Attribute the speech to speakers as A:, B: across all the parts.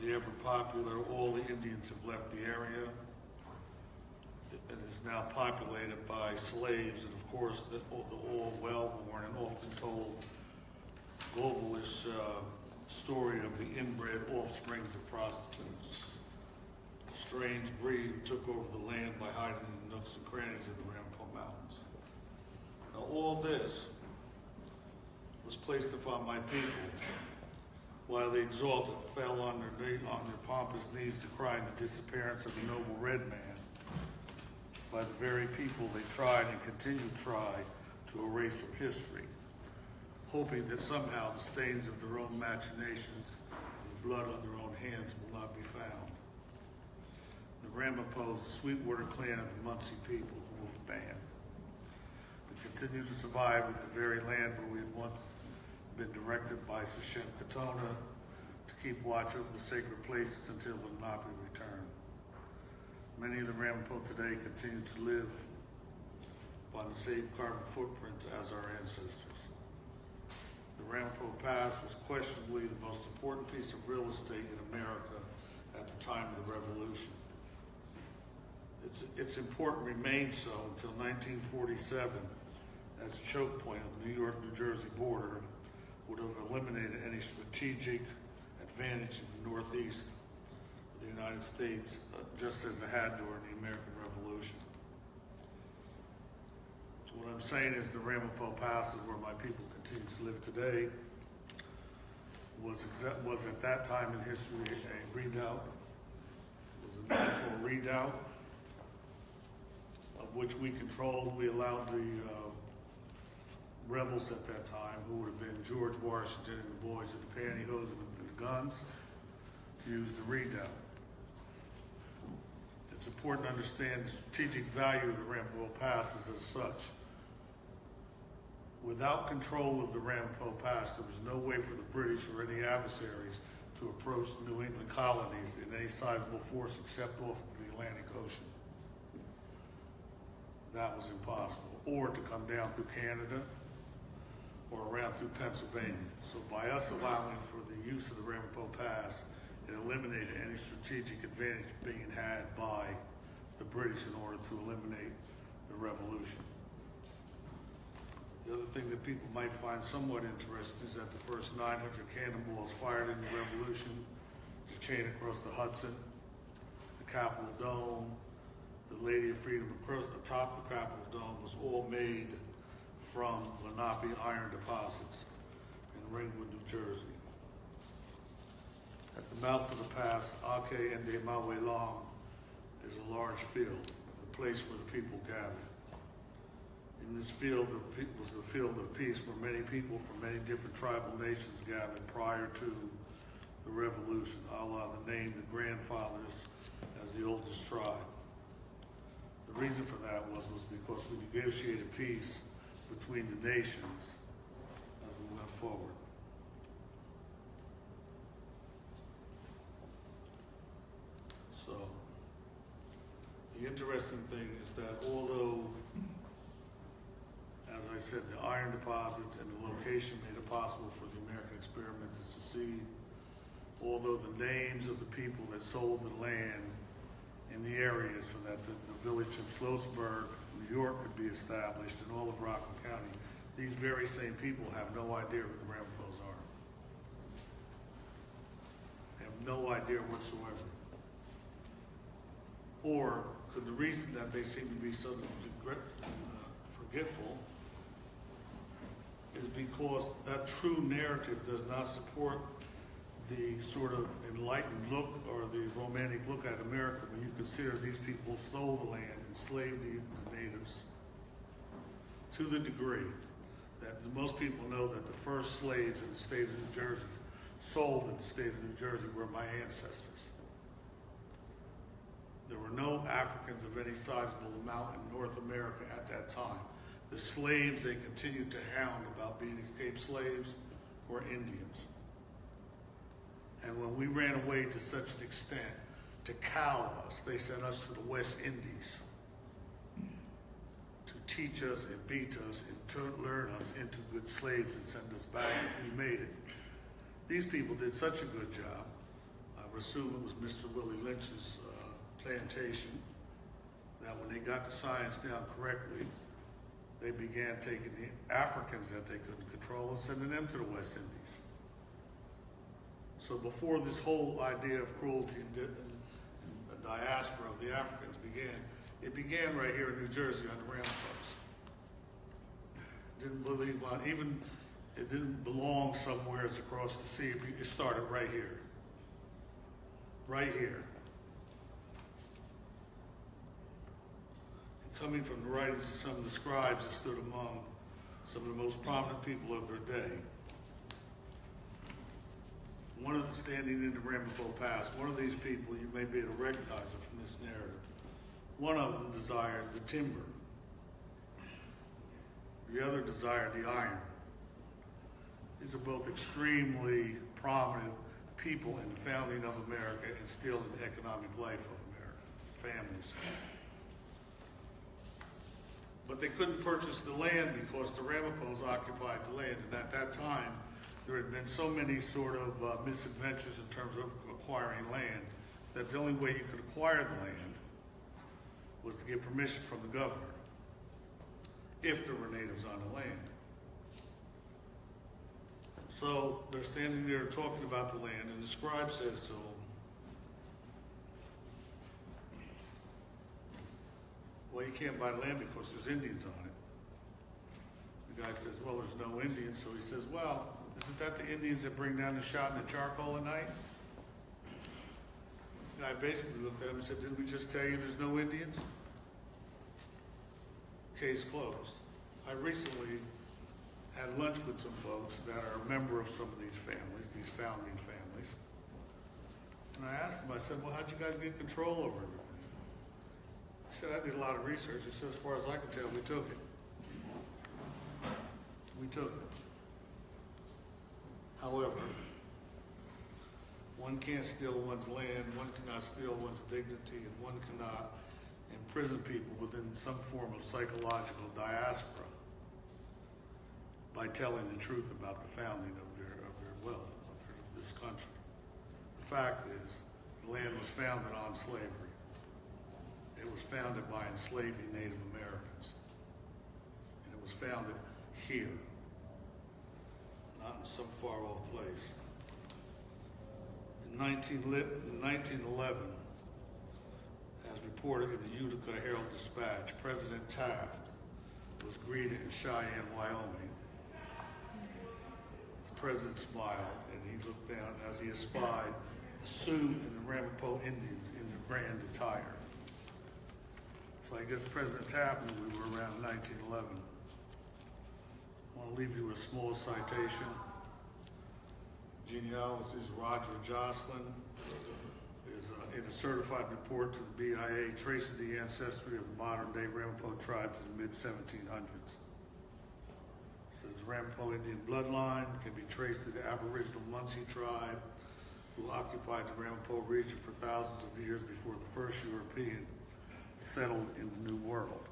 A: the ever popular All the Indians Have Left the Area. It is now populated by slaves and, of course, the all well-born and often told globalish story of the inbred offsprings of prostitutes. A strange breed took over the land by hiding in the nooks and crannies of the Ramapough Mountains. Now, all this was placed upon my people, while the exalted fell on their pompous knees decrying the disappearance of the noble red man by the very people they tried and continue to try to erase from history, hoping that somehow the stains of their own machinations and the blood on their own hands will not be found. The Ramapough, the Sweetwater clan of the Muncie people, the Wolf Band, we continue to survive with the very land where we had once been directed by Sachem Katona to keep watch over the sacred places until Lunaape returned. Many of the Ramapough today continue to live upon the same carbon footprints as our ancestors. The Ramapough Pass was questionably the most important piece of real estate in America at the time of the Revolution. Its importance remained so until 1947, as a choke point of the New York-New Jersey border would have eliminated any strategic advantage in the Northeast of the United States, just as it had during the American Revolution. What I'm saying is the Ramapough Pass is where my people continue to live today. Was at that time in history a redoubt, was a natural redoubt of which we controlled. We allowed the rebels at that time, who would have been George Washington and the boys with the pantyhose and the guns, to use the redoubt. It's important to understand the strategic value of the Ramapough Pass as such. Without control of the Ramapough Pass, there was no way for the British or any adversaries to approach the New England colonies in any sizable force except off of the Atlantic Ocean. That was impossible. Or to come down through Canada or around through Pennsylvania. So by us allowing for the use of the Ramapough Pass, it eliminated any strategic advantage being had by the British in order to eliminate the revolution. The other thing that people might find somewhat interesting is that the first 900 cannonballs fired in the Revolution, the chain across the Hudson, the Capitol Dome, the Lady of Freedom across the top of the Capitol Dome was all made from Lunaape iron deposits in Ringwood, New Jersey. At the mouth of the pass, Ake and de Mawe Long is a large field, the place where the people gathered. In this field was the field of peace where many people from many different tribal nations gathered prior to the revolution, a la the name the grandfathers as the oldest tribe. The reason for that was because we negotiated peace between the nations as we went forward. So, the interesting thing is that although, as I said, the iron deposits and the location made it possible for the American experiment to succeed, although the names of the people that sold the land in the area so that the village of Sloatsburg, New York could be established in all of Rockland County, these very same people have no idea who the Ramapoughs are. They have no idea whatsoever. Or could the reason that they seem to be so forgetful is because that true narrative does not support the sort of enlightened look or the romantic look at America when you consider these people stole the land, enslaved the natives, to the degree that most people know that the first slaves in the state of New Jersey, sold in the state of New Jersey, were my ancestors. There were no Africans of any sizable amount in North America at that time. The slaves they continued to hound about being escaped slaves were Indians. And when we ran away to such an extent to cow us, they sent us to the West Indies to teach us and beat us and turn us into good slaves and send us back if we made it. These people did such a good job. would assume it was Mr. Willie Lynch's plantation, that when they got the science down correctly, they began taking the Africans that they couldn't control and sending them to the West Indies. So before this whole idea of cruelty and the diaspora of the Africans began, it began right here in New Jersey on the Ramapough. Didn't believe on, even it didn't belong somewhere across the sea. It started right here. Right here. And coming from the writings of some of the scribes that stood among some of the most prominent people of their day. One of them standing in the Ramapough Pass, one of these people, you may be able to recognize it from this narrative. One of them desired the timber. The other desired the iron. These are both extremely prominent people in the founding of America and still in the economic life of America, families. But they couldn't purchase the land because the Ramapoughs occupied the land. And at that time, there had been so many sort of misadventures in terms of acquiring land that the only way you could acquire the land was to get permission from the governor, if there were natives on the land. So they're standing there talking about the land, and the scribe says to them, well, you can't buy the land because there's Indians on it. The guy says, well, there's no Indians. So he says, well, isn't that the Indians that bring down the shot and the charcoal at night? The guy basically looked at him and said, didn't we just tell you there's no Indians? Case closed. I recently had lunch with some folks that are a member of some of these families, these founding families. And I asked them, I said, well, how'd you guys get control over everything? He said, I did a lot of research. He said, as far as I can tell, we took it. We took it. However, one can't steal one's land, one cannot steal one's dignity, and one cannot imprison people within some form of psychological diaspora by telling the truth about the founding of their wealth, of this country. The fact is, the land was founded on slavery. It was founded by enslaving Native Americans. And it was founded here, not in some far-off place. In 1911, as reported in the Utica Herald-Dispatch, President Taft was greeted in Cheyenne, Wyoming. The president smiled and he looked down as he espied the Sioux and the Ramapough Indians in their grand attire. So I guess President Taft knew we were around 1911. I want to leave you with a small citation. Genealogist Roger Jocelyn is in a certified report to the BIA traces the ancestry of modern-day Ramapough tribes in the mid-1700s. It says the Ramapough Indian bloodline can be traced to the Aboriginal Munsee tribe who occupied the Ramapough region for thousands of years before the first European settled in the New World.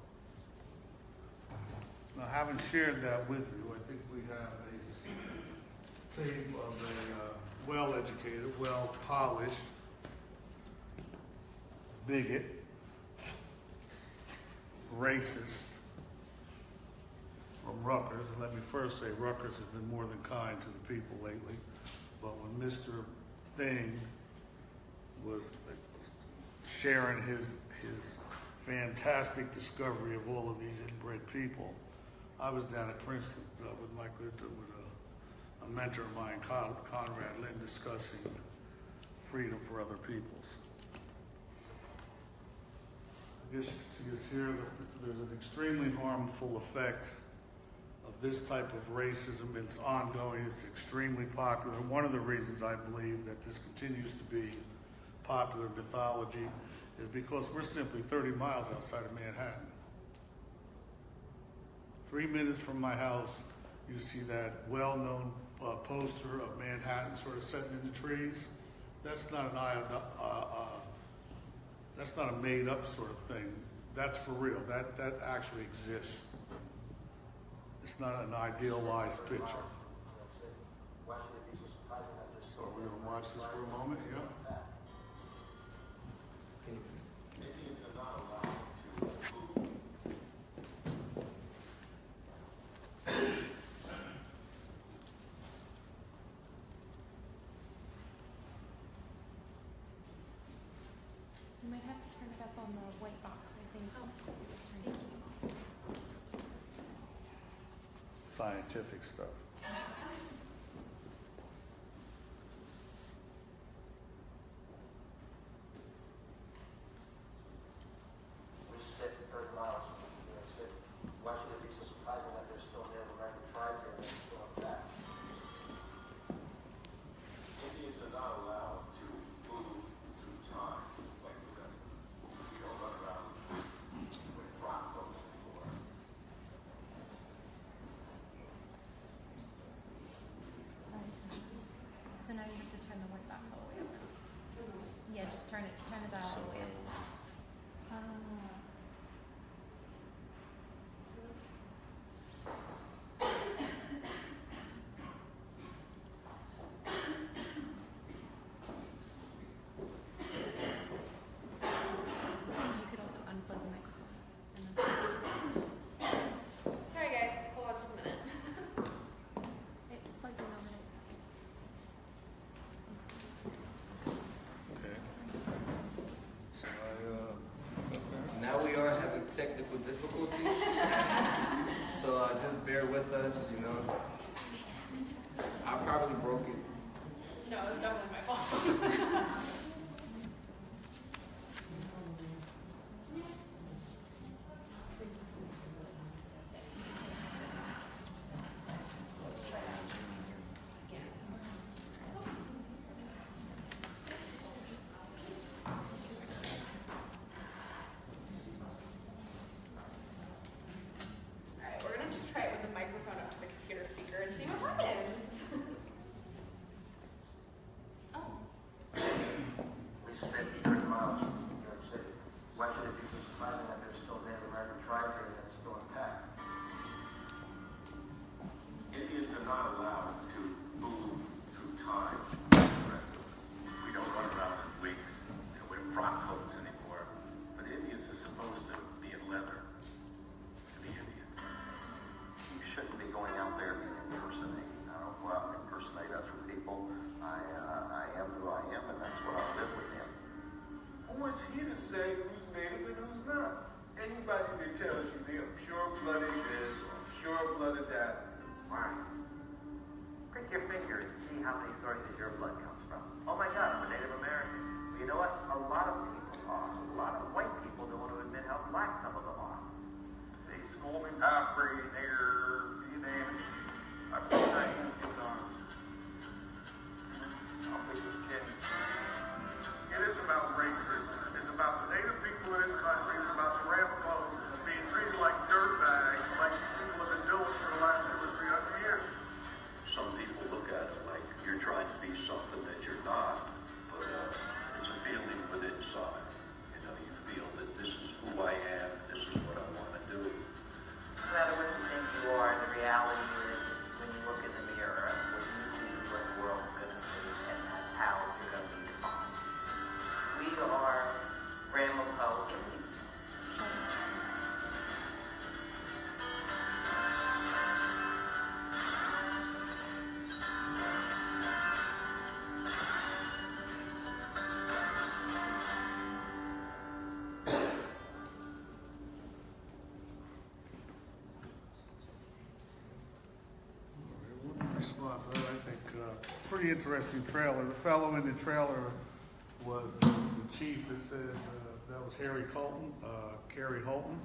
A: Now, having shared that with you, I think we have a tape of a well-educated, well-polished bigot, racist from Rutgers. And let me first say, Rutgers has been more than kind to the people lately. But when Mr. Thing was sharing his fantastic discovery of all of these inbred people, I was down at Princeton with a mentor of mine, Conrad Lynn, discussing freedom for other peoples. I guess you can see us here that there's an extremely harmful effect of this type of racism. It's ongoing, it's extremely popular. One of the reasons I believe that this continues to be popular mythology is because we're simply 30 miles outside of Manhattan. 3 minutes from my house, you see that well-known poster of Manhattan sort of sitting in the trees. That's not that's not a made-up sort of thing. That's for real. That actually exists. It's not an idealized picture. So we're going to watch this for a moment, yeah?
B: on the white box, I think. Oh, just turned it on.
A: Scientific stuff.
C: We sit 30 miles from New York City. Why should it be so surprising that there's still Native American tribe here and it's still intact?
D: Indians are not allowed to move through time like the rest of us. We don't run around with frock coats anymore.
B: So now you have to turn the white box all the way over. Yeah, just turn the dial all the way up. You could also unplug the microphone. And then
E: Sorry guys, hold on just a minute.
B: it's plugged in over there.
A: Okay. So
C: Now we are having technical difficulties. So just bear with us, you know. I probably broke it.
E: No, it's definitely my fault.
B: Let's try that just again.
E: Alright, we're gonna just try it with the microphone up to the computer speaker and see what happens. Oh.
C: We sit 30 miles from New York City. Why should it be so surprising that there's still Native American tribe here and it's still intact?
D: Indians are not allowed to move through time like the rest of us. We don't run around in wigs and wear frock coats anymore. But Indians are supposed to be in leather to the Indians.
C: You shouldn't be going out there and impersonating. I don't go out and impersonate other people. I am who I am, and that's what I live with him.
D: Who is he to say who's native and who's not? Anybody that tells you they're pure-blooded this or pure-blooded that is lying.
F: Prick your finger and see how many sources your blood comes from. Oh my God, I'm a Native American. Well, you know what? A lot of people are. A lot of white people don't want to admit how black some of them are.
D: They school me half-breed, nigger, you name it. I put my kids on. I'll pick this kid. It is about racism. It's about the native people in this country. It's about the Ramapough being treated like dirtbags, like people have been doing for the last 200 or 300 years. Some people look at it like you're trying to be something that you're not, but it's a feeling within inside. You know, you feel that this is who I am, this is what I want to do.
F: No matter what you think you are, the reality is when you look in the mirror, what you see is what the world is going to see, and that's how you're going to be defined. We are Ramapough Indians.
A: Respond to that, I think, pretty interesting trailer. The fellow in the trailer was the chief that said, that was Harry Colton, Kerry Holton.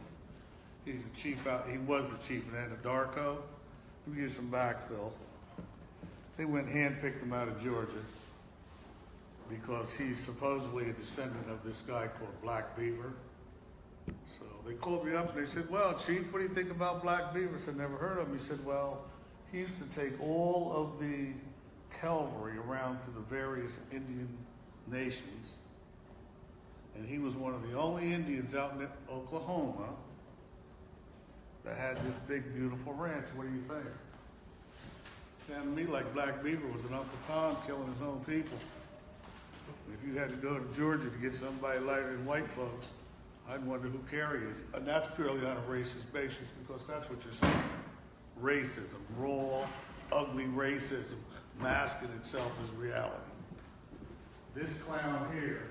A: He's the chief out, he was the chief in Anadarko. Let me give you some backfill. They went and handpicked him out of Georgia because he's supposedly a descendant of this guy called Black Beaver. So they called me up and they said, well, Chief, what do you think about Black Beaver? I said, never heard of him. He said, well, he used to take all of the cavalry around to the various Indian nations. And he was one of the only Indians out in Oklahoma that had this big, beautiful ranch. What do you think? Sounded to me like Black Beaver was an Uncle Tom killing his own people. If you had to go to Georgia to get somebody lighter than white folks, I'd wonder who Kerry is. And that's purely on a racist basis because that's what you're saying. Racism, raw, ugly racism, masking itself as reality. This clown here,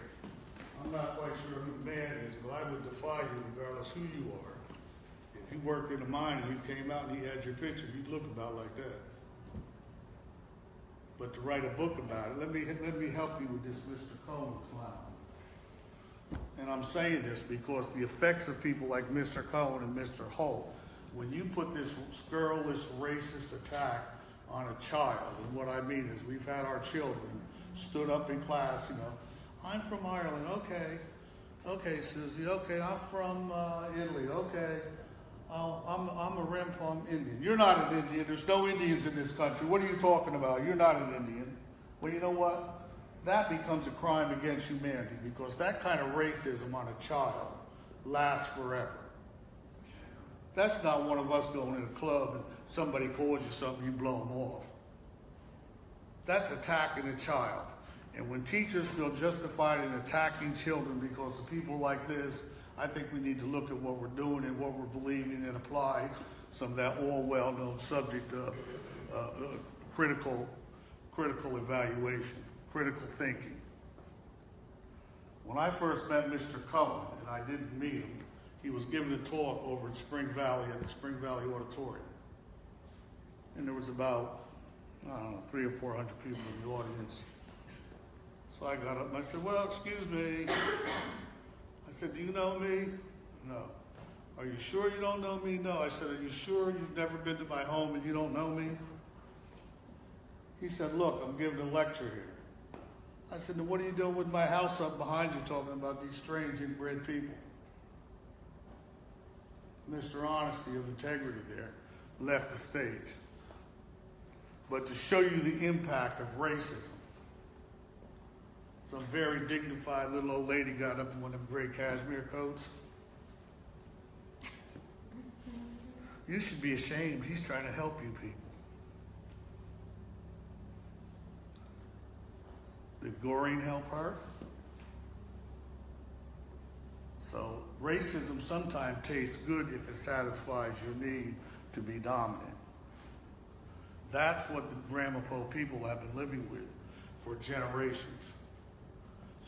A: I'm not quite sure who the man is, but I would defy you regardless who you are. If you worked in a mine and you came out and he had your picture, you'd look about like that. But to write a book about it, let me help you with this Mr. Cohen clown. And I'm saying this because the effects of people like Mr. Cohen and Mr. Holt, when you put this scurrilous racist attack on a child, and what I mean is we've had our children stood up in class, you know, I'm from Ireland, okay. Okay, Susie, okay, I'm from Italy, okay. I'm a Ramapough Indian. You're not an Indian. There's no Indians in this country. What are you talking about? You're not an Indian. Well, you know what? That becomes a crime against humanity because that kind of racism on a child lasts forever. That's not one of us going in a club and somebody calls you something, you blow them off. That's attacking a child. And when teachers feel justified in attacking children because of people like this, I think we need to look at what we're doing and what we're believing and apply some of that all well-known subject of critical evaluation, critical thinking. When I first met Mr. Cohen, and I didn't meet him, he was giving a talk over in Spring Valley at the Spring Valley Auditorium. And there was about, I don't know, 300 or 400 people in the audience. So I got up and I said, well, excuse me. I said, do you know me? No. Are you sure you don't know me? No. I said, are you sure you've never been to my home and you don't know me? He said, look, I'm giving a lecture here. I said, then what are you doing with my house up behind you talking about these strange inbred people? Mr. Honesty of Integrity there left the stage. But to show you the impact of racism, some very dignified little old lady got up in one of them gray cashmere coats. You should be ashamed. He's trying to help you people. Did Goring help her? So racism sometimes tastes good if it satisfies your need to be dominant. That's what the Ramapough people have been living with for generations.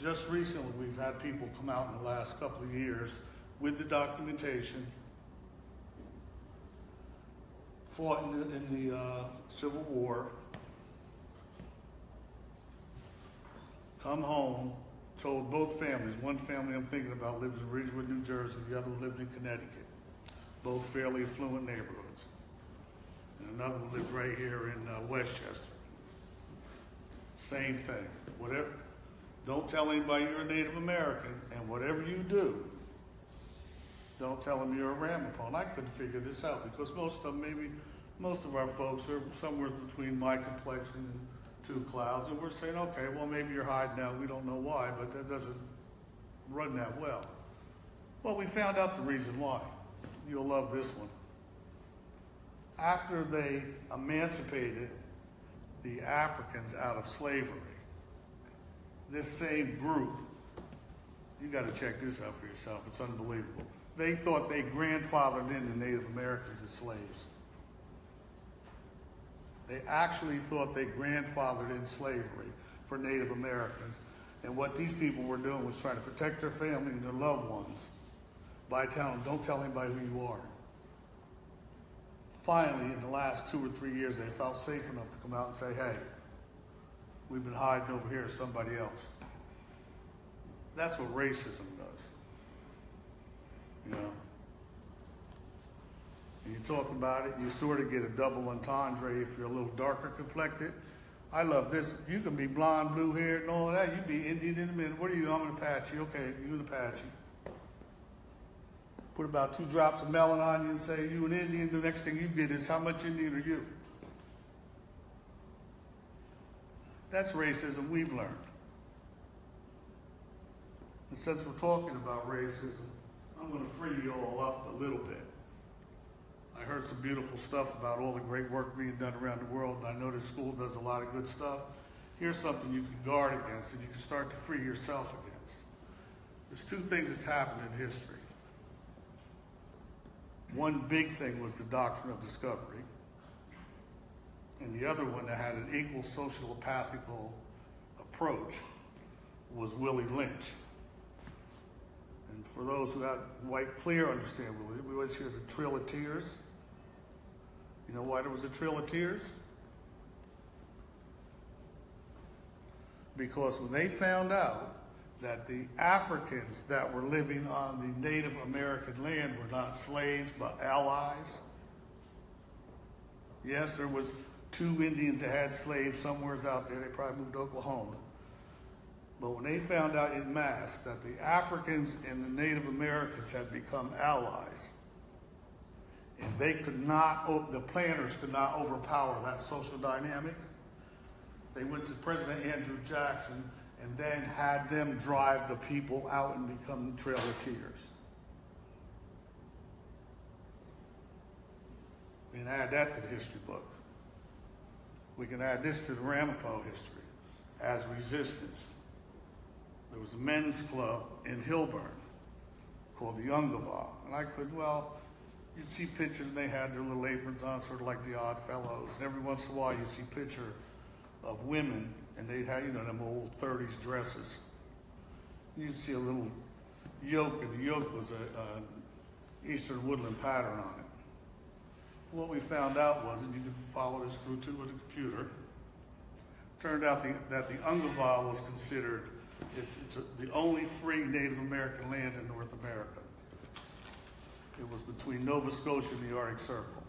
A: Just recently, we've had people come out in the last couple of years with the documentation, fought in the Civil War, come home, told both families. One family I'm thinking about lives in Ridgewood, New Jersey. The other one lived in Connecticut. Both fairly affluent neighborhoods. And another one lived right here in Westchester. Same thing. Whatever. Don't tell anybody you're a Native American, and whatever you do, don't tell them you're a Ramapough. And I couldn't figure this out because most of our folks are somewhere between my complexion and two clouds, and we're saying, okay, well, maybe you're hiding out. We don't know why, but that doesn't run that well. Well, we found out the reason why. You'll love this one. After they emancipated the Africans out of slavery, this same group, you got to check this out for yourself. It's unbelievable. They thought they grandfathered in the Native Americans as slaves. They actually thought they grandfathered in slavery for Native Americans. And what these people were doing was trying to protect their family and their loved ones by telling them, don't tell anybody who you are. Finally, in the last 2 or 3 years, they felt safe enough to come out and say, hey, we've been hiding over here as somebody else. That's what racism does. You know? And you talk about it, you sort of get a double entendre if you're a little darker complected. I love this. You can be blonde, blue haired, and all of that. You'd be Indian in a minute. What are you? I'm an Apache. Okay, you an Apache. Put about 2 drops of melon on you and say, you an Indian. The next thing you get is, how much Indian are you? That's racism we've learned. And since we're talking about racism, I'm going to free you all up a little bit. I heard some beautiful stuff about all the great work being done around the world, and I know this school does a lot of good stuff. Here's something you can guard against and you can start to free yourself against. There's 2 things that's happened in history. One big thing was the doctrine of discovery, and the other one that had an equal sociopathical approach was Willie Lynch. And for those who have white clear understand, we always hear the Trail of Tears. You know why there was a Trail of Tears? Because when they found out that the Africans that were living on the Native American land were not slaves but allies. Yes, there was 2 Indians that had slaves somewhere out there. They probably moved to Oklahoma. But when they found out en masse that the Africans and the Native Americans had become allies, and they could not, the planters could not overpower that social dynamic, they went to President Andrew Jackson and then had them drive the people out and become the Trail of Tears. We can add that to the history book. We can add this to the Ramapough history as resistance. There was a men's club in Hilburn called the Ungava. And you'd see pictures and they had their little aprons on, sort of like the Odd Fellows. And every once in a while you'd see a picture of women and they'd have, them old 30s dresses. You'd see a little yoke, and the yoke was a Eastern woodland pattern on it. What we found out was, and you could follow this through too with a computer, turned out that the Ungava was considered, the only free Native American land in North America. It was between Nova Scotia and the Arctic Circle.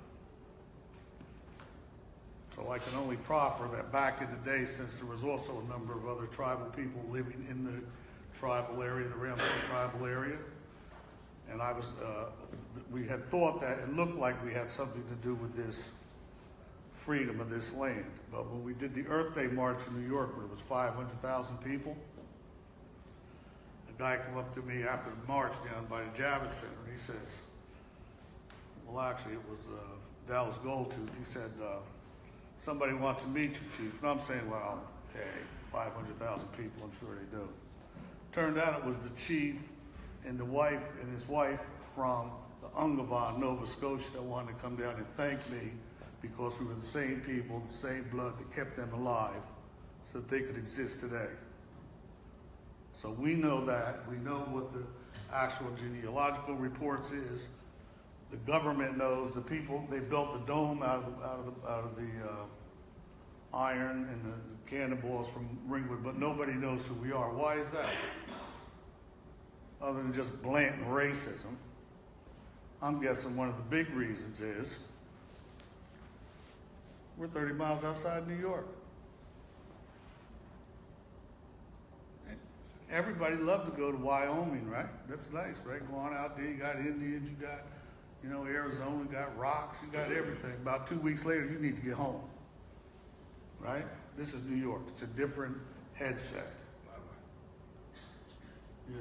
A: So I can only proffer that back in the day, since there was also a number of other tribal people living in the tribal area, the Ramapough tribal area, and we had thought that it looked like we had something to do with this freedom of this land. But when we did the Earth Day March in New York, where it was 500,000 people, a guy came up to me after the march down by the Javits Center, and he says, well, actually, it was Dallas Goldtooth. He said, somebody wants to meet you, Chief. And I'm saying, well, okay, 500,000 people, I'm sure they do. Turned out it was the chief and his wife from the Ungava, Nova Scotia, that wanted to come down and thank me because we were the same people, the same blood that kept them alive so that they could exist today. So we know that. We know what the actual genealogical reports is. The government knows. The people, they built the dome out of the iron and the cannonballs from Ringwood, but nobody knows who we are. Why is that? Other than just blatant racism, I'm guessing one of the big reasons is we're 30 miles outside New York. Everybody loved to go to Wyoming, right? That's nice, right? Go on out there, you got Indians, you got, Arizona, you got rocks, you got everything. About 2 weeks later, you need to get home, right? This is New York. It's a different headset. Yes.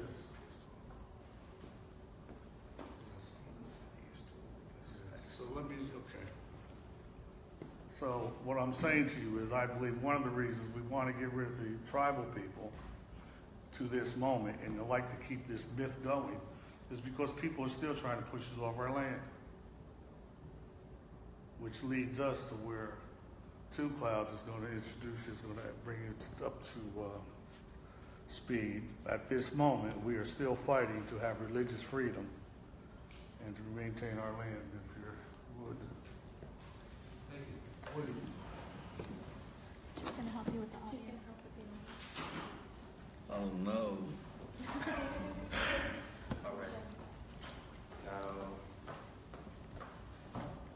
A: So So what I'm saying to you is I believe one of the reasons we want to get rid of the tribal people to this moment and they like to keep this myth going is because people are still trying to push us off our land. Which leads us to where Two Clouds is going to introduce, is going to bring it up to speed. At this moment, we are still fighting to have religious freedom and to maintain our land, if you would. Thank you. Woody.
B: She's going to help you with the audio.
E: She's going to help with the
C: Oh no. All right.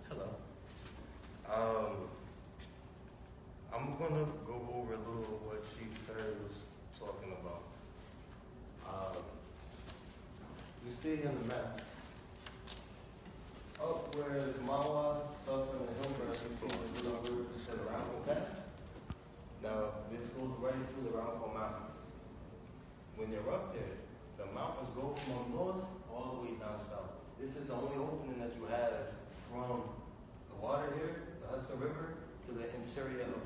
C: Hello. I'm gonna go over a little of what Chief Ferry was talking about. You see in the map, up where it's Mawa, Southern, and Hilbert, you see this little river that says Ramapough Pass. Now, this goes right through the Ramapough Mountains. When you're up there, the mountains go from north all the way down south. This is the only opening that you have from the water here, the Hudson River, to the interior of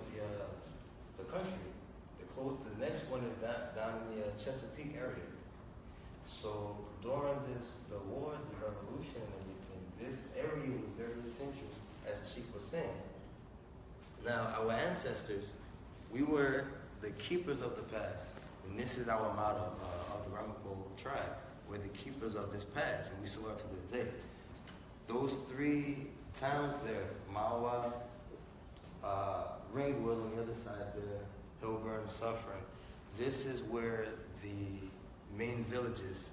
C: the country. The next one is down in the Chesapeake area. So during the war, the revolution and everything, this area was very essential, as Chief was saying. Now, our ancestors, we were the keepers of the past. And this is our motto of the Ramapough tribe. were the keepers of this past, and we still are to this day. Those three towns there, Mawa, Ringwood on the other side there, Hillburn, Southeastrn, this is where the main villages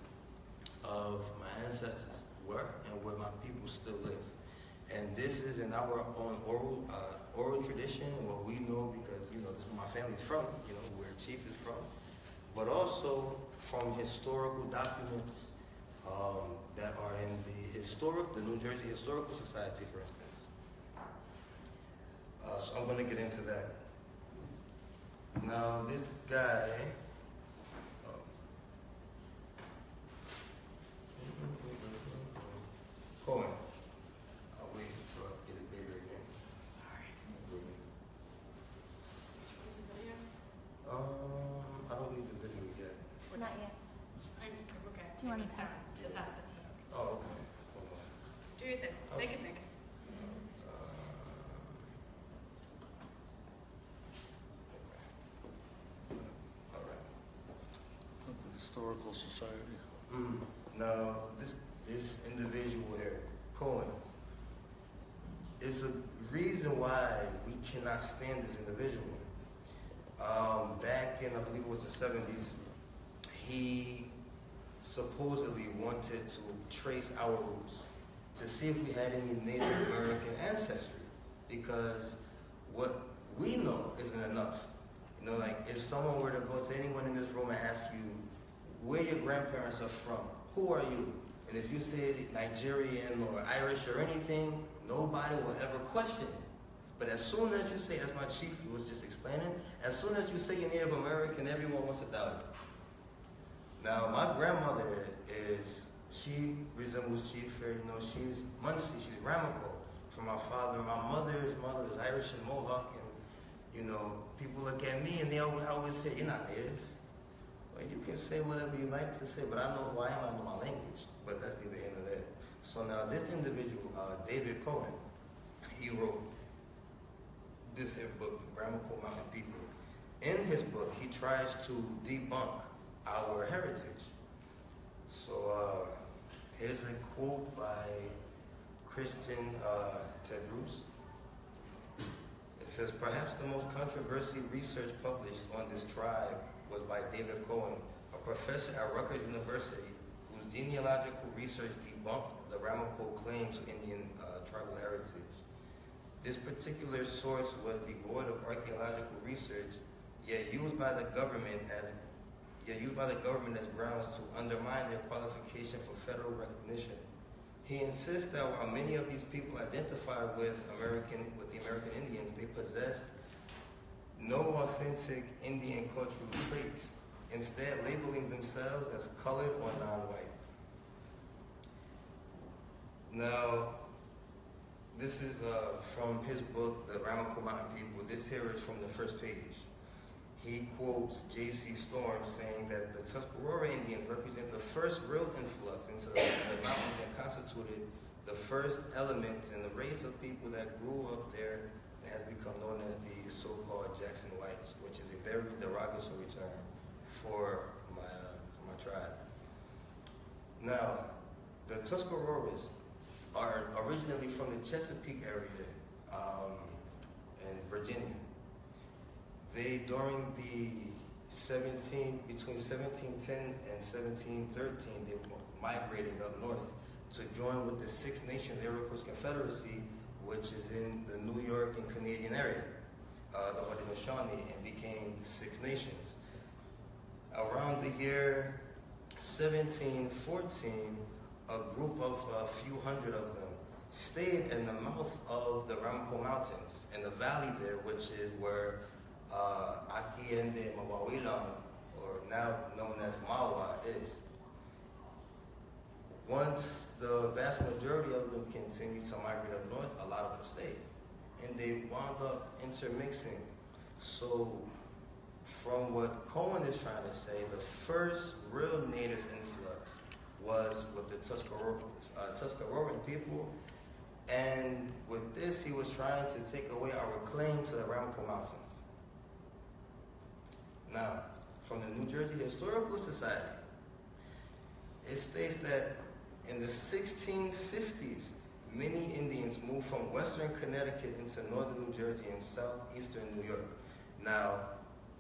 C: of my ancestors were and where my people still live. And this is in our own oral tradition, what we know, because this is where my family's from, where Chief is from, but also from historical documents that are in the New Jersey Historical Society, for instance. So I'm going to get into that. Now, this guy, Cohen. I'll wait until I get it bigger again.
E: Sorry. Is the video?
C: I don't need the video yet.
B: Not yet.
E: Okay.
B: Do you want to test?
E: Just asked it.
C: Oh, okay. Hold on.
E: Do your thing.
C: Okay.
E: Make it big.
C: All right.
A: Of the Historical Society.
C: Now, this individual here, Cohen, is a reason why we cannot stand this individual. Back in, I believe it was the 70s, he supposedly wanted to trace our roots to see if we had any Native American ancestry, because what we know isn't enough. Like if someone were to go to anyone in this room and ask you where your grandparents are from, who are you? And if you say Nigerian or Irish or anything, nobody will ever question it. But as soon as you say, as my chief was just explaining, as soon as you say you're Native American, everyone wants to doubt it. Now, my grandmother she resembles Chief here, she's Muncie, she's Ramapough from my father. My mother's mother is Irish and Mohawk, and, people look at me and they always say, you're not Native. Well, you can say whatever you like to say, but I know who I am, I know my language. But that's neither here nor there. So now this individual, David Cohen, he wrote this here book, The Ramapough Mountain People. In his book, he tries to debunk our heritage. So here's a quote by Christian Tedros. It says, perhaps the most controversial research published on this tribe was by David Cohen, a professor at Rutgers University, whose genealogical research debunked the Ramapough claim to Indian tribal heritage. This particular source was devoid of archaeological research, yet used by the government as grounds to undermine their qualification for federal recognition. He insists that while many of these people identify with the American Indians, they possessed no authentic Indian cultural traits, instead labeling themselves as colored or non-white. Now, this is from his book, The Ramapough Mountain People. This here is from the first page. He quotes J.C. Storm saying that the Tuscarora Indians represent the first real influx into the mountains and constituted the first elements in the race of people that grew up there that has become known as the so-called Jackson Whites, which is a very derogatory term for my tribe. Now, the Tuscaroras are originally from the Chesapeake area in Virginia. They, during between 1710 and 1713, they migrated up north to join with the Six Nations Iroquois Confederacy, which is in the New York and Canadian area, the Haudenosaunee, and became the Six Nations. Around the year 1714, a group of a few hundred of them stayed in the mouth of the Ramapough Mountains, in the valley there, which is where Akiende Mawawilan, or now known as Mawa, is. Once the vast majority of them continued to migrate up north, a lot of them stayed. And they wound up intermixing. So from what Cohen is trying to say, the first real native influx was with the Tuscaroran people. And with this, he was trying to take away our claim to the Ramapough Mountains. Now, from the New Jersey Historical Society, It states that in the 1650s, many Indians moved from western Connecticut into northern New Jersey and southeastern New York. Now,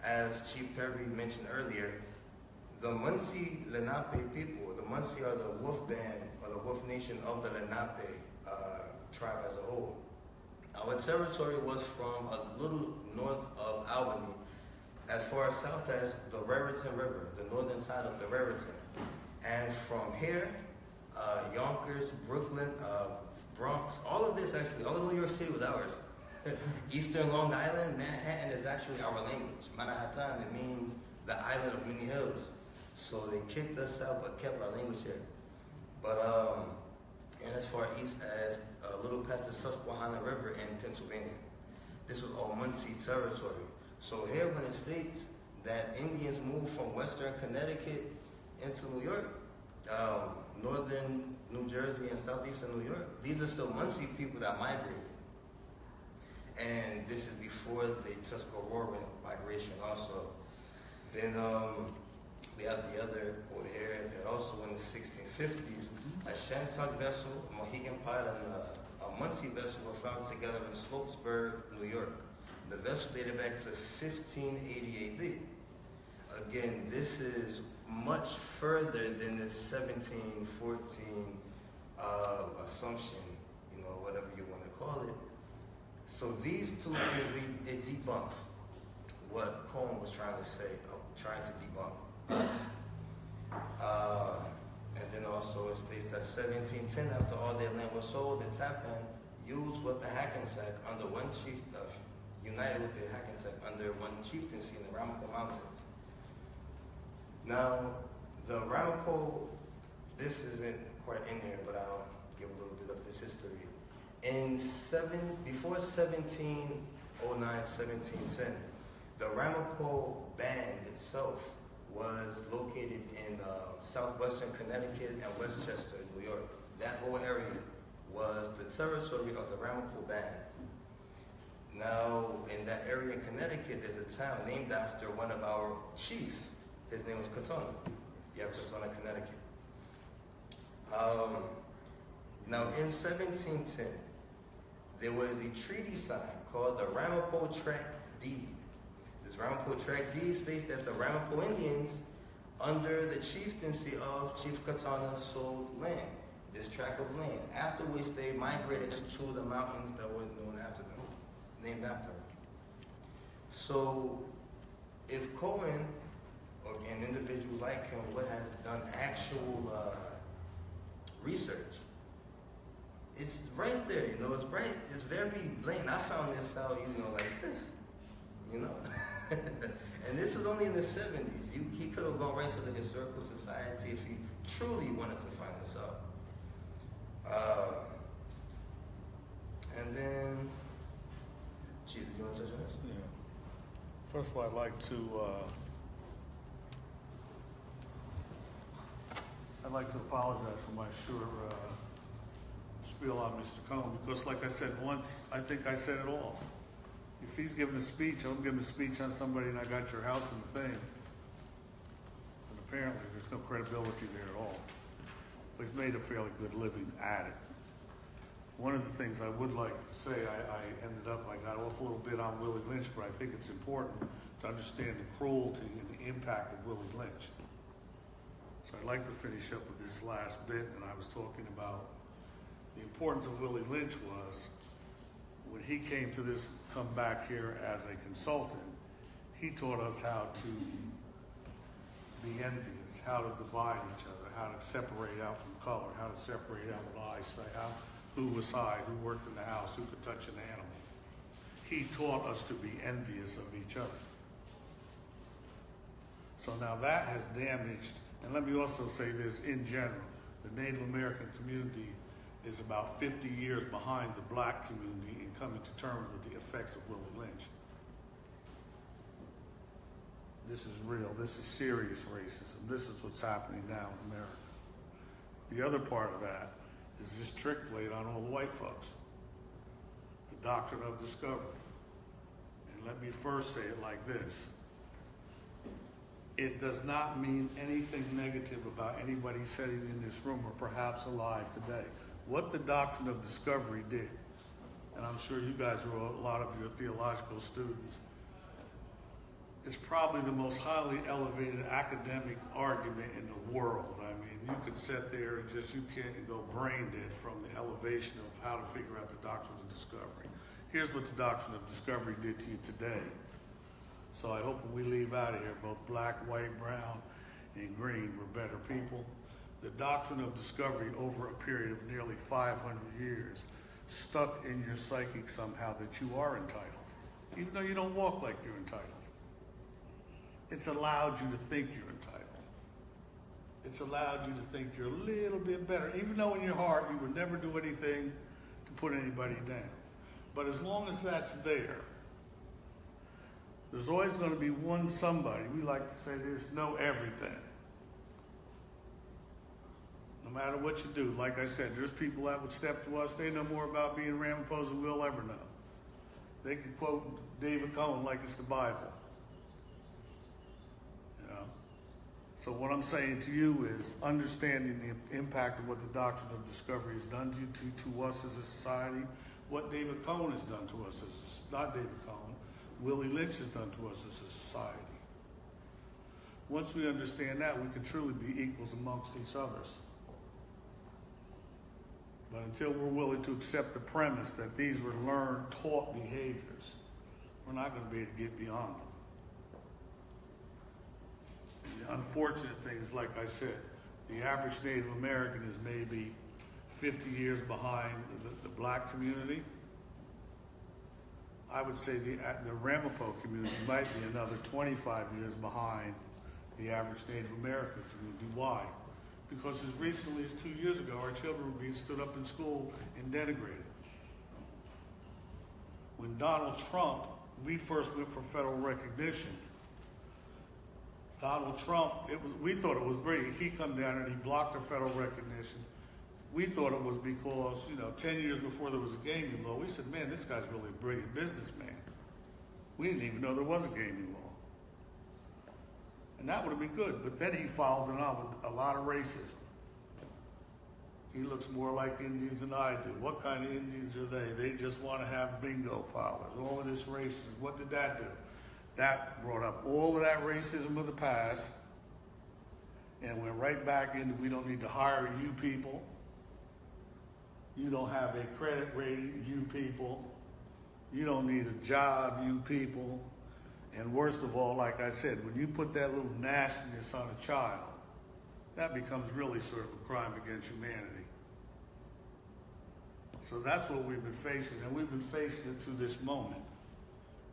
C: as Chief Perry mentioned earlier, the Muncie Lenape people, the Muncie are the wolf band or the wolf nation of the Lenape tribe as a whole. Our territory was from a little north of Albany, as far south as the Raritan River, the northern side of the Raritan. And from here, Yonkers, Brooklyn, Bronx, all of this actually, all of New York City was ours. Eastern Long Island, Manhattan is actually our language. Manhattan, it means the island of many hills. So they kicked us out but kept our language here. But, and as far east as a little past the Susquehanna River in Pennsylvania. This was all Muncie territory. So here when it states that Indians moved from western Connecticut into New York, northern New Jersey and southeastern New York, these are still Muncie people that migrated. And this is before the Tuscaroran migration also. Then we have the other quote here that also in the 1650s, a Shantuck vessel, a Mohegan pot, and a Muncie vessel were found together in Sloatsburg, New York. The vessel dated back to 1580 AD. Again, this is much further than the 1714 assumption, you know, whatever you want to call it. So these two things, it debunks what Cohen was trying to say, trying to debunk. And then also it states that 1710, after all their land was sold, the Tappan used with the Hackensack under one chief, united with the Hackensack under one chieftaincy in the Ramapough Mountains. Now, the Ramapough, this isn't quite in here, but I'll give a little bit of this history. Before 1709, 1710, the Ramapough band itself was located in southwestern Connecticut and Westchester, New York. That whole area was the territory of the Ramapough band. Now, in that area in Connecticut, there's a town named after one of our chiefs. His name was Katona. You have Katona, Connecticut. Now, in 1710, there was a treaty signed called the Ramapough Tract Deed. This Ramapough Tract Deed states that the Ramapough Indians, under the chieftaincy of Chief Katona, sold land, this tract of land, after which they migrated to the mountains that were known after them, named after them. So, if Cohen, and individuals like him, would have done actual research, it's right there, you know, it's very blatant. I found this out, you know, like this, you know. And this was only in the 70s. He could have gone right to the Historical Society if he truly wanted to find this out. And then, Chief, do you want to touch on this?
A: Yeah. First of all, I'd like to apologize for my short spiel on Mr. Cohen, because like I said once, I think I said it all. If he's giving a speech, I'm giving a speech on somebody and I got your house in the thing. And apparently there's no credibility there at all. But he's made a fairly good living at it. One of the things I would like to say, I got off a little bit on Willie Lynch, but I think it's important to understand the cruelty and the impact of Willie Lynch. So I'd like to finish up with this last bit, and I was talking about the importance of Willie Lynch was when he came to come back here as a consultant, he taught us how to be envious, how to divide each other, how to separate out from color, how to separate out with eyesight, who was high, who worked in the house, who could touch an animal. He taught us to be envious of each other. So now that has damaged, and let me also say this in general, the Native American community is about 50 years behind the black community in coming to terms with the effects of Willie Lynch. This is real, this is serious racism. This is what's happening now in America. The other part of that is this trick played on all the white folks. The doctrine of discovery. And let me first say it like this. It does not mean anything negative about anybody sitting in this room or perhaps alive today. What the doctrine of discovery did, and I'm sure you guys are a lot of your theological students, it's probably the most highly elevated academic argument in the world. I mean, you could sit there and you can't go brain dead from the elevation of how to figure out the doctrine of discovery. Here's what the doctrine of discovery did to you today. So I hope when we leave out of here, both black, white, brown, and green, we're better people. The doctrine of discovery over a period of nearly 500 years stuck in your psychic somehow that you are entitled, even though you don't walk like you're entitled. It's allowed you to think you're entitled. It's allowed you to think you're a little bit better, even though in your heart you would never do anything to put anybody down. But as long as that's there, there's always going to be one somebody, we like to say this, know everything. No matter what you do, like I said, there's people that would step to us, they know more about being Ramapough than we'll ever know. They can quote David Cohen like it's the Bible. So what I'm saying to you is understanding the impact of what the doctrine of discovery has done to us as a society, what David Cohen has done to us not David Cohen, Willie Lynch has done to us as a society. Once we understand that, we can truly be equals amongst each others. But until we're willing to accept the premise that these were learned, taught behaviors, we're not going to be able to get beyond them. The unfortunate thing is, like I said, the average Native American is maybe 50 years behind the black community. I would say the Ramapough community might be another 25 years behind the average Native American community. Why? Because as recently as 2 years ago, our children were being stood up in school and denigrated. When Donald Trump, we first went for federal recognition, Donald Trump, we thought it was brilliant. He come down and he blocked our federal recognition. We thought it was because, 10 years before there was a gaming law, we said, man, this guy's really a brilliant businessman. We didn't even know there was a gaming law. And that would have been good, but then he followed it on with a lot of racism. He looks more like Indians than I do. What kind of Indians are they? They just want to have bingo parlors, all of this racism. What did that do? That brought up all of that racism of the past and went right back into we don't need to hire you people. You don't have a credit rating, you people. You don't need a job, you people. And worst of all, like I said, when you put that little nastiness on a child, that becomes really sort of a crime against humanity. So that's what we've been facing, and we've been facing it to this moment.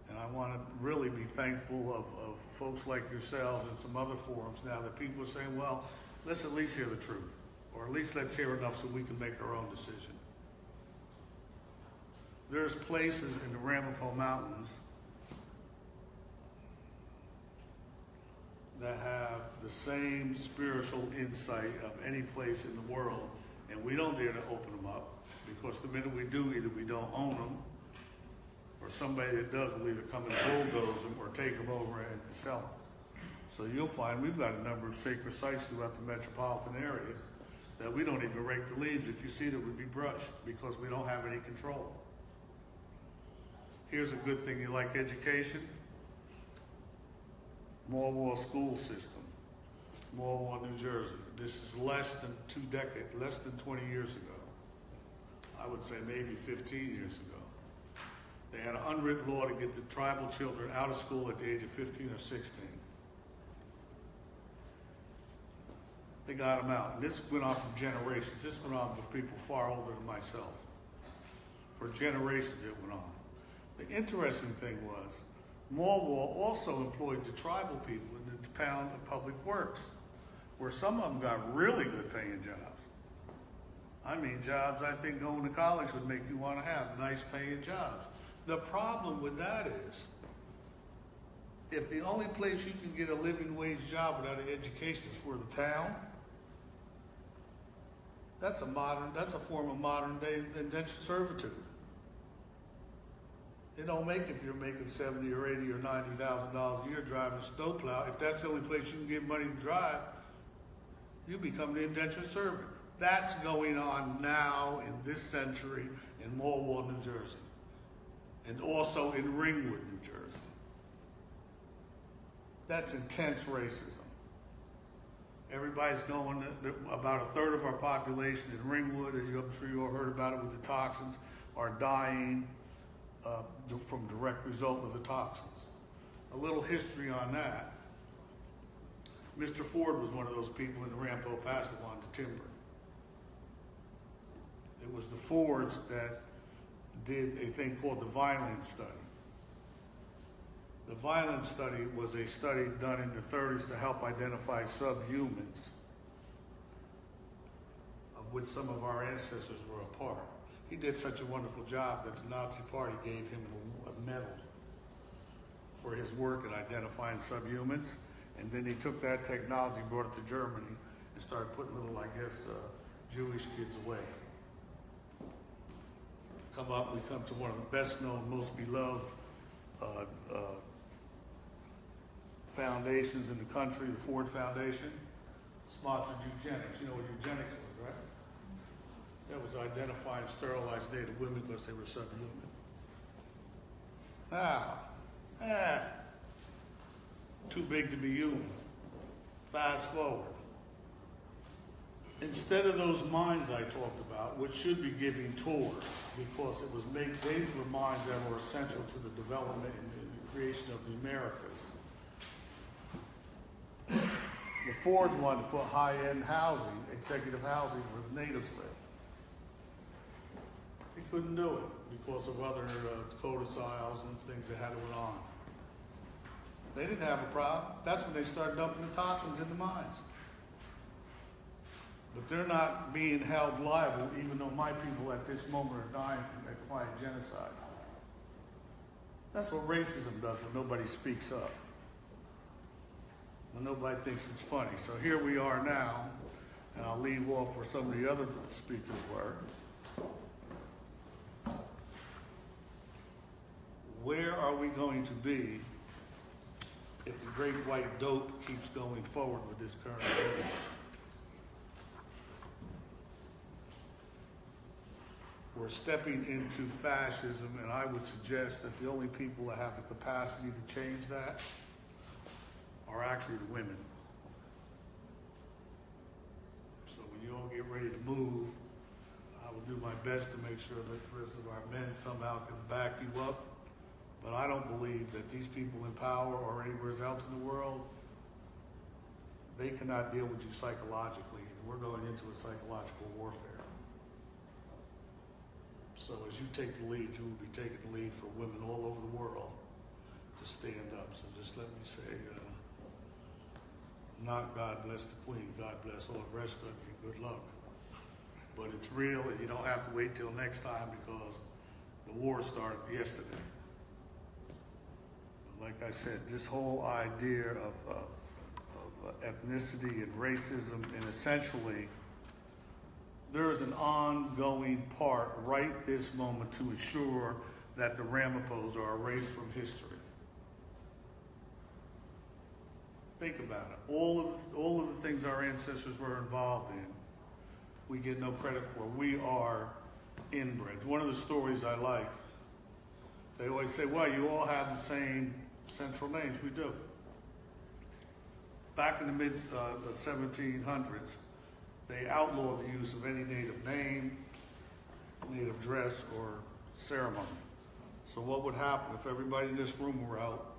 A: And I want to really be thankful of folks like yourselves and some other forums now that people are saying, well, let's at least hear the truth, or at least let's hear enough so we can make our own decision. There's places in the Ramapough Mountains that have the same spiritual insight of any place in the world, and we don't dare to open them up because the minute we do, either we don't own them, or somebody that does will either come and bulldoze them or take them over and to sell them. So you'll find we've got a number of sacred sites throughout the metropolitan area that we don't even rake the leaves. If you see it, it would be brushed because we don't have any control. Here's a good thing, you like education? Morwell school system, Morwell, New Jersey. This is less than 20 years ago. I would say maybe 15 years ago. They had an unwritten law to get the tribal children out of school at the age of 15 or 16. They got them out. And this went on for generations. This went on with people far older than myself. For generations it went on. The interesting thing was, Morwell also employed the tribal people in the Department of Public Works, where some of them got really good paying jobs. I mean, jobs I think going to college would make you want to have, nice paying jobs. The problem with that is, if the only place you can get a living wage job without an education is for the town, that's a form of modern day indentured servitude. It don't make if you're making $70 or $80 or $90,000 a year driving a snowplow. If that's the only place you can get money to drive, you become the indentured servant. That's going on now in this century in Morwell, New Jersey, and also in Ringwood, New Jersey. That's intense racism. Everybody's going, about a third of our population in Ringwood, as I'm sure you all heard about it with the toxins, are dying from direct result of the toxins. A little history on that. Mr. Ford was one of those people in the Ramapough Pass that wanted to timber. It was the Fords that did a thing called the Vineland study. The Vineland study was a study done in the 30s to help identify subhumans, of which some of our ancestors were a part. He did such a wonderful job that the Nazi Party gave him a medal for his work in identifying subhumans. And then he took that technology, brought it to Germany, and started putting little, I guess, Jewish kids away. We come to one of the best known, most beloved foundations in the country, the Ford Foundation, sponsored eugenics. You know what eugenics was, right? That was identifying sterilized Native women because they were subhuman. Now, too big to be human. Fast forward. Instead of those mines I talked about, which should be giving tours, because these were mines that were essential to the development and the creation of the Americas. The Fords wanted to put high-end housing, executive housing, where the natives lived. They couldn't do it because of other codiciles and things that had went on. They didn't have a problem. That's when they started dumping the toxins in the mines. But they're not being held liable, even though my people at this moment are dying from that quiet genocide. That's what racism does when nobody speaks up. When nobody thinks it's funny. So here we are now, and I'll leave off where some of the other speakers were. Where are we going to be if the great white dope keeps going forward with this current agenda? We're stepping into fascism, and I would suggest that the only people that have the capacity to change that are actually the women. So when you all get ready to move, I will do my best to make sure that the rest of our men somehow can back you up. But I don't believe that these people in power or anywhere else in the world, they cannot deal with you psychologically. And we're going into a psychological warfare. So as you take the lead, you will be taking the lead for women all over the world to stand up. So just let me say, not God bless the Queen, God bless all the rest of you, good luck. But it's real, and you don't have to wait till next time because the war started yesterday. Like I said, this whole idea of ethnicity and racism, and essentially, there is an ongoing part right this moment to ensure that the Ramapoughs are erased from history. Think about it. All of the things our ancestors were involved in, we get no credit for. We are inbreds. One of the stories I like, they always say, well, you all have the same central names. We do. Back in the mid 1700s, they outlawed the use of any native name, native dress, or ceremony. So what would happen if everybody in this room were out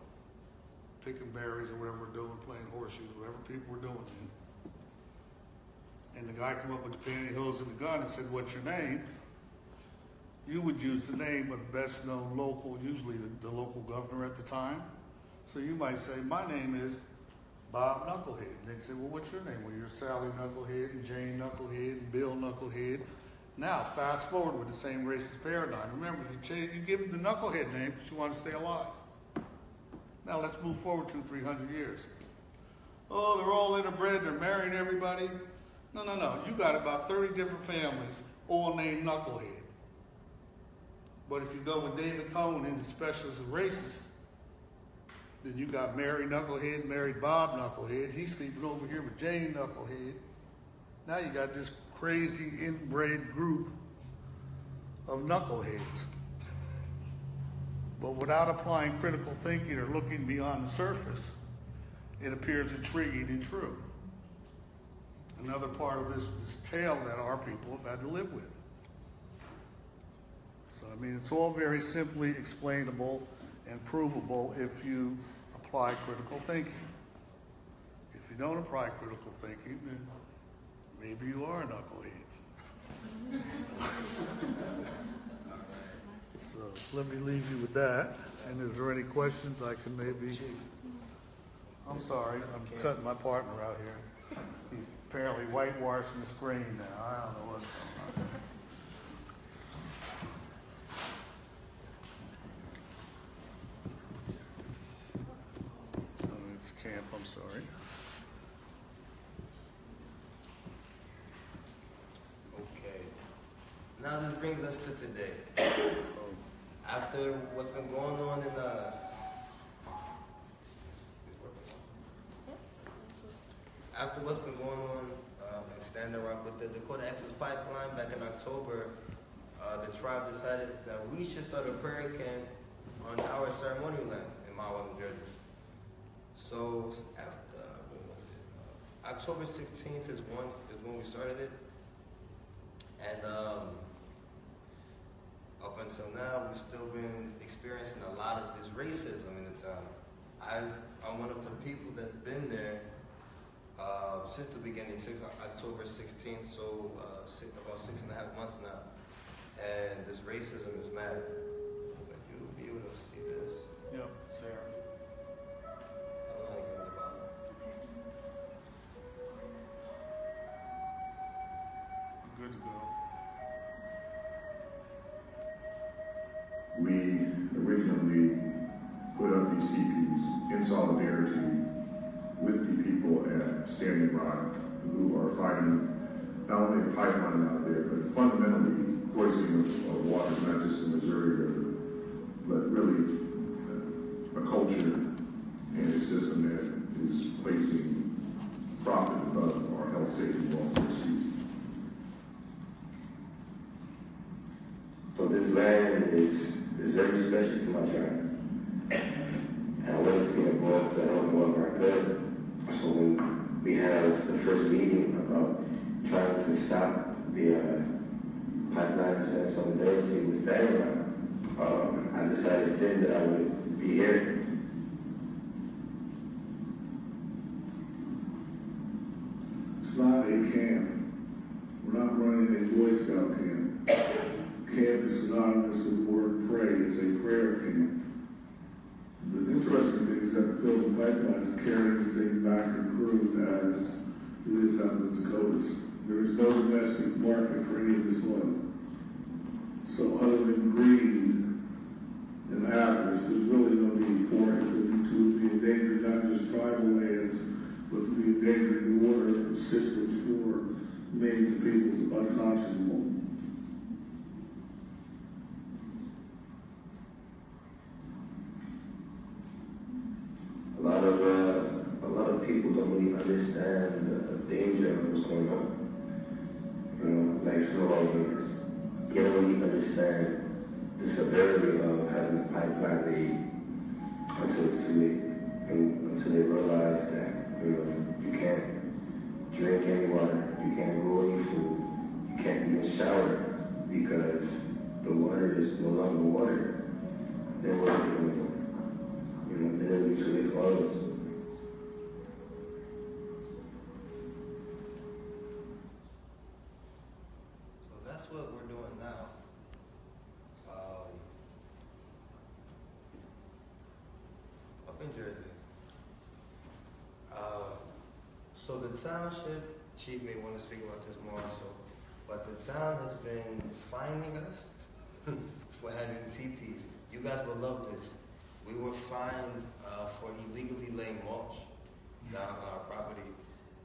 A: picking berries or whatever we're doing, playing horseshoes, whatever people were doing then, and the guy come up with the pantyhose and the gun and said, what's your name? You would use the name of the best known local, usually the local governor at the time. So you might say, my name is Bob Knucklehead. And they'd say, well, what's your name? Well, you're Sally Knucklehead and Jane Knucklehead and Bill Knucklehead. Now, fast forward with the same racist paradigm. Remember, you give them the Knucklehead name because you want to stay alive. Now, let's move forward 200-300 years. Oh, they're all interbred, they're marrying everybody. No. You got about 30 different families, all named Knucklehead. But if you go with David Cohen, the specialist and racist, then you got Mary Knucklehead married Bob Knucklehead. He's sleeping over here with Jane Knucklehead. Now you got this crazy inbred group of knuckleheads. But without applying critical thinking or looking beyond the surface, it appears intriguing and true. Another part of this tale that our people have had to live with. So, I mean, it's all very simply explainable and provable if you apply critical thinking. If you don't apply critical thinking, then maybe you are a knucklehead. So let me leave you with that. And is there any questions I can maybe... I'm sorry, I'm cutting my partner out here. He's apparently whitewashing the screen now. I don't know what's going on. It's camp, I'm sorry.
C: Okay. Now this brings us to today. After what's been going on in Standing Rock with the Dakota Access Pipeline back in October, the tribe decided that we should start a prayer camp on our ceremonial land in Mahwah, New Jersey. So after October 16th is when we started it, and up until now we've still been experiencing a lot of this racism in the town. I'm one of the people that's been there since the beginning, October 16th, so about 6.5 months now. And this racism is mad. You'll be able to see this.
A: Yep, Sarah.
C: I don't know how to get the bottom.
A: We're good to go.
G: We originally put up these teepees in solidarity with the people at Standing Rock who are fighting not only a pipeline out there, but fundamentally poisoning of water, not just in Missouri River, but really a culture and a system that is placing profit above our health, safety, and welfare pursuits.
H: So this land is very special to my tribe. And I wanted to get involved to help more of our good. So when we have the first meeting about trying to stop the pipeline and solidarity with Standing Rock, I decided then that I would be here.
G: It's not a camp. We're not running a Boy Scout camp. Camp is synonymous with the word pray. It's a prayer camp. The interesting thing is that the building pipelines are carrying the same backer crew as it is out in the Dakotas. There is no domestic market for any of this oil. So other than greed and avarice, there's really no need for it to be endangering not just tribal lands, but to be endangering the water systems for millions of people is unconscionable.
H: A lot of people don't really understand the danger of what's going on. You know, like some of our neighbors. They don't really understand the severity of having a pipeline leak until it's too late. And until they realize that, you know, you can't drink any water, you can't grow any food, you can't even shower because the water is no longer water. Then what are you going to do? You know, then it'll be too late for all of us.
C: So that's what we're doing now. Up in Jersey. So the township, Chief may want to speak about this more also, but the town has been fining us for having teepees. You guys will love this. We were fined for illegally laying mulch down on our property,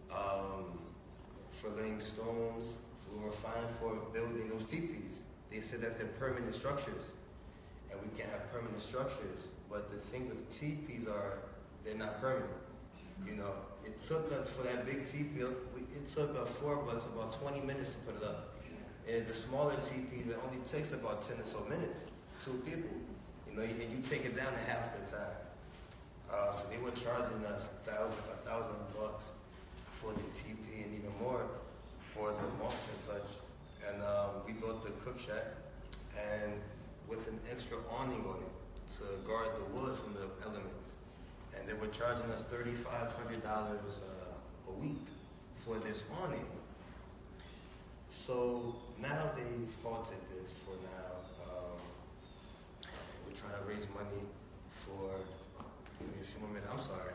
C: for laying stones. We were fined for building those teepees. They said that they're permanent structures. and we can't have permanent structures. But the thing with teepees are, they're not permanent. You know, it took us for that big teepee, it took 4 of us about 20 minutes to put it up. And the smaller teepees, it only takes about 10 or so minutes, 2 people. You know, and you take it down to half the time. So they were charging us $1,000 for the teepee and even more for the mulch and such. And we built the cook shack and with an extra awning on it to guard the wood from the elements. And they were charging us $3,500 a week for this awning. So now they've halted this for now. We're trying to raise money for, give me a few more minutes, I'm sorry.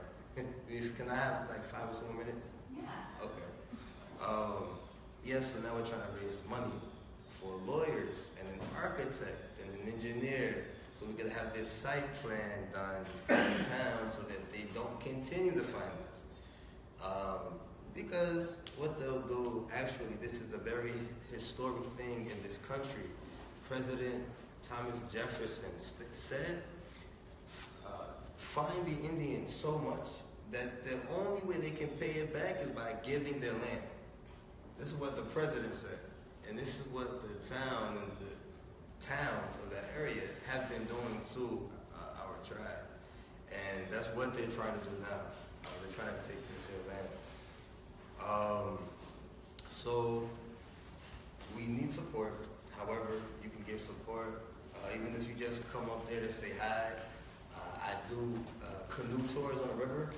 C: Can I have like 5 or so more minutes?
B: Yeah.
C: Okay. So now we're trying to raise money for lawyers and an architect and an engineer, so we can have this site plan done for the town so that they don't continue to find us. Because what they'll do, actually, this is a very historic thing in this country. President Thomas Jefferson said, find the Indians so much that the only way they can pay it back is by giving their land. This is what the president said. And this is what the town and the towns of that area have been doing to our tribe. And that's what they're trying to do now. They're trying to take this land. So we need support. However, you can give support. Even if you just come up there to say hi. I do canoe tours on the river.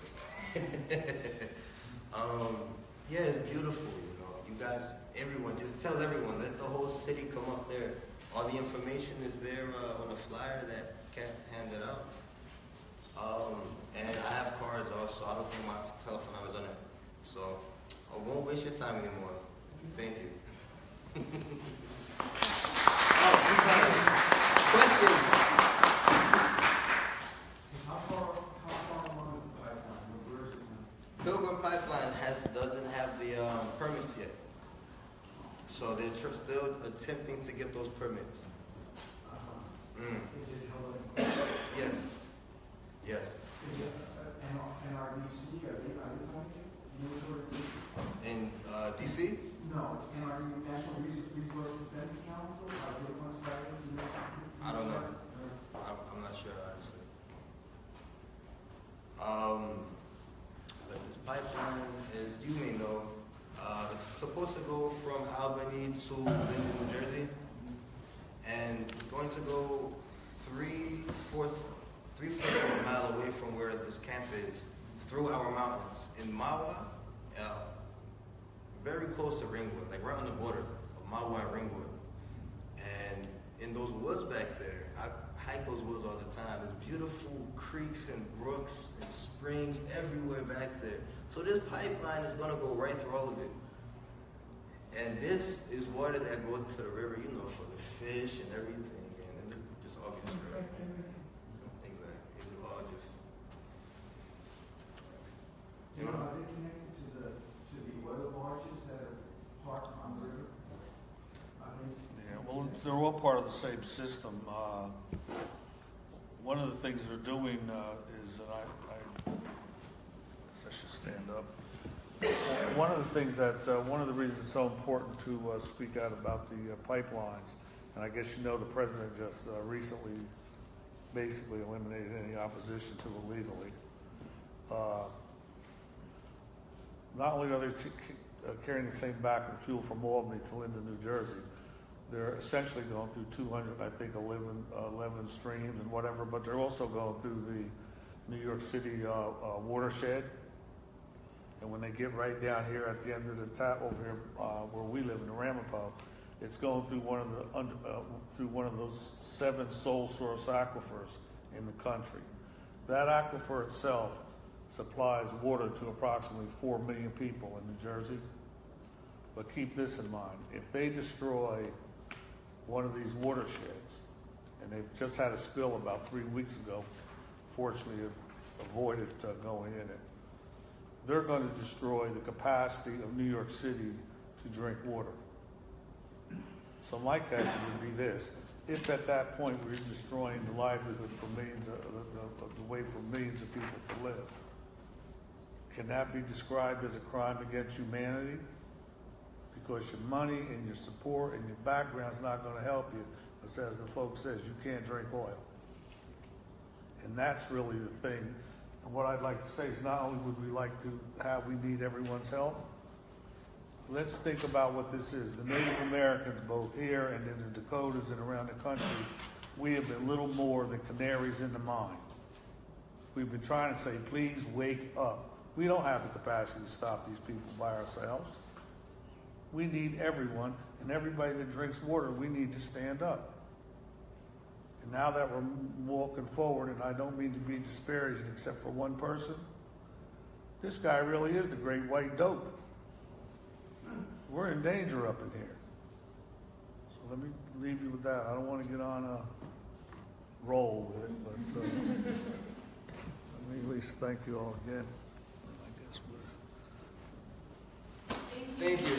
C: Yeah, it's beautiful, you know. You guys, everyone, just tell everyone, let the whole city come up there. All the information is there on the flyer that Kat handed out. And I have cards also. I don't think my telephone number's on it. So I won't waste your time anymore. Thank you. Questions?
I: How far along is the pipeline? Where is it now?
C: Pilgrim Pipeline doesn't have the permits yet. So they're still attempting to get those permits.
I: Is it held in?
C: Yes. Yes.
I: Is it NRDC? Are they funding it?
C: In DC?
I: No, NRD, National Resource Defense Council? Are they sponsored?
C: I don't know. I'm not sure, honestly. But this pipeline, as you may know, it's supposed to go from Albany to Linden, New Jersey, and it's going to go 3/4 of a mile away from where this camp is, through our mountains in Mawa, very close to Ringwood, like right on the border of Mawa and Ringwood. And in those woods back there, I hike those woods all the time. There's beautiful creeks and brooks and springs everywhere back there. So this pipeline is gonna go right through all of it. And this is water that goes into the river, you know, for the fish and everything. And it just all gets right. Exactly. It's all just, you know.
I: Are they connected to the oil barges that are parked on the river?
A: Yeah, well, they're all part of the same system. One of the things they're doing is, and I should stand up. One of the things that, one of the reasons it's so important to speak out about the pipelines, and I guess you know the president just recently basically eliminated any opposition to it legally. Not only are they carrying the same back and fuel from Albany to Linden, New Jersey, they're essentially going through 11 streams and whatever, but they're also going through the New York City watershed. And when they get right down here at the end of the tap over here where we live in the Ramapough, it's going through one of those 7 sole source aquifers in the country. That aquifer itself supplies water to approximately 4 million people in New Jersey. But keep this in mind, if they destroy one of these watersheds, and they've just had a spill about 3 weeks ago, fortunately avoided going in it, they're going to destroy the capacity of New York City to drink water. So my question would be this, if at that point we're destroying the livelihood for millions of, the way for millions of people to live, can that be described as a crime against humanity? Because your money and your support and your background is not going to help you, because as the folks says, you can't drink oil. And that's really the thing. And what I'd like to say is not only would we like to have, we need everyone's help, let's think about what this is. The Native Americans, both here and in the Dakotas and around the country, we have been little more than canaries in the mine. We've been trying to say, please wake up. We don't have the capacity to stop these people by ourselves. We need everyone, and everybody that drinks water, we need to stand up. And now that we're walking forward, and I don't mean to be disparaging except for one person, this guy really is the great white dope. We're in danger up in here. So let me leave you with that. I don't want to get on a roll with it, but let me at least thank you all again. And I guess we're...
C: Thank you.